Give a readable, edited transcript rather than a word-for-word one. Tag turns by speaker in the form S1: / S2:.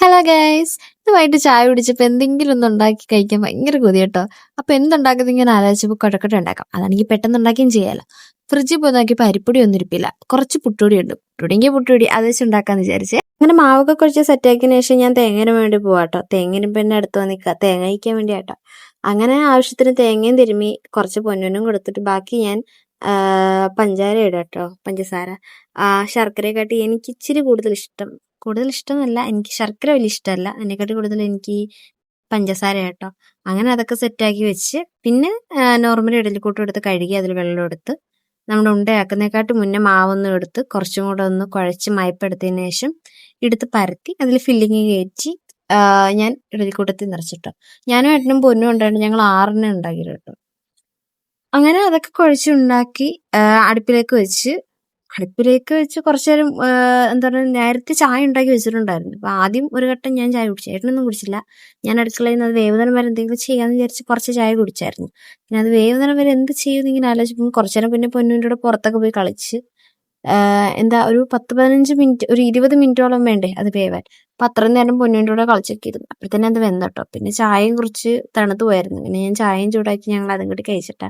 S1: Hello guys, ഇതുമായിട്ട് ചായ കുടിച്ചപ്പോൾ എന്തെങ്കിലും ഒന്ന് ഉണ്ടാക്കി കഴിക്കാൻ ഭയങ്കര കൊതി കേട്ടോ. അപ്പൊ എന്തുണ്ടാക്കുന്നത് ഇങ്ങനെ ആലോചിച്ചപ്പോൾ കൊഴക്കട്ട ഉണ്ടാക്കാം. അതാണെങ്കിൽ പെട്ടെന്ന് ഉണ്ടാക്കുകയും ചെയ്യാലോ. ഫ്രിഡ്ജിൽ പോയി നോക്കിയപ്പോൾ അരിപ്പൊടി ഒന്നും ഇരിപ്പില്ല, കുറച്ച് പുട്ടുപൊടി ഉണ്ട്. പുട്ടുപൊടിയെങ്കിൽ പുട്ടുപൊടി അത് വെച്ച് ഉണ്ടാക്കാന്ന് വിചാരിച്ചേ. അങ്ങനെ മാവൊക്കെ കുഴച്ച് സെറ്റാക്കിയതിനു ശേഷം ഞാൻ തേങ്ങന് വേണ്ടി പോവാട്ടോ. തേങ്ങനും പിന്നെ അടുത്ത് വന്നിക്കുക തേങ്ങ കഴിക്കാൻ വേണ്ടി ആട്ടോ. അങ്ങനെ ആവശ്യത്തിന് തേങ്ങയും തിരുമ്മി കുറച്ച് പൊന്നിനും കൊടുത്തിട്ട് ബാക്കി ഞാൻ പഞ്ചാര ഇടാം കേട്ടോ. പഞ്ചസാര ശർക്കരയെക്കാട്ടി എനിക്ക് ഇച്ചിരി കൂടുതൽ ഇഷ്ടമല്ല, എനിക്ക് ശർക്കര വലിയ ഇഷ്ടമല്ല. അതിനെക്കാട്ടി കൂടുതൽ എനിക്ക് പഞ്ചസാര കേട്ടോ. അങ്ങനെ അതൊക്കെ സെറ്റാക്കി വെച്ച് പിന്നെ നോർമലി ഇഡലിക്കൂട്ടും എടുത്ത് കഴുകി അതിൽ വെള്ളം എടുത്ത് നമ്മുടെ ഉണ്ടയാക്കുന്നതിനെക്കാട്ടി മുന്നേ മാവൊന്നും എടുത്ത് കുറച്ചും കൂടെ ഒന്ന് കുഴച്ച് മയപ്പെടുത്തതിന് ശേഷം എടുത്ത് പരത്തി അതിൽ ഫില്ലിങ് കയറ്റി ഞാൻ ഇഡലിക്കൂട്ടത്തിൽ നിറച്ചിട്ടോ. ഞാനും ഏട്ടനും പൊന്നും ഉണ്ടായിരുന്നു, ഞങ്ങൾ 6 ഉണ്ടാക്കി കേട്ടോ. അങ്ങനെ അതൊക്കെ കുഴച്ചുണ്ടാക്കി അടുപ്പിലേക്ക് വെച്ച് കുറച്ചു നേരം എന്താ പറയുക, നേരത്തെ ചായ ഉണ്ടാക്കി വെച്ചിട്ടുണ്ടായിരുന്നു. അപ്പൊ ആദ്യം ഒരു ഘട്ടം ഞാൻ ചായ കുടിച്ചു, ഏട്ടനൊന്നും കുടിച്ചില്ല. ഞാൻ അടുക്കളയിൽ നിന്ന് അത് വേവുന്നേരം വരെ എന്തെങ്കിലും ചെയ്യാന്ന് വിചാരിച്ച് കുറച്ച് ചായ കുടിച്ചായിരുന്നു. പിന്നെ അത് വേവുന്നേരം വരെ എന്ത് ചെയ്യുമെന്ന് ഇങ്ങനെ ആലോചിച്ചപ്പോൾ കുറച്ചു നേരം പിന്നെ പൊന്നുവിൻ്റെ കൂടെ പുറത്തൊക്കെ പോയി കളിച്ച് ഒരു 10-15 മിനിറ്റ്, ഒരു 20 മിനിറ്റോളം വേണ്ടേ അത് വേവാൻ. അപ്പൊ അത്രയും നേരം പൊന്നുവിൻ്റെ കൂടെ കളിച്ചൊക്കെ ഇരുന്നു. അപ്പോഴത്തന്നെ അത് വെന്തട്ടോ. പിന്നെ ചായയും കുറച്ച് തണുത്ത് പോയായിരുന്നു. പിന്നെ ഞാൻ ചായയും ചൂടാക്കി ഞങ്ങൾ അതും കൂടി കഴിച്ചിട്ടാ.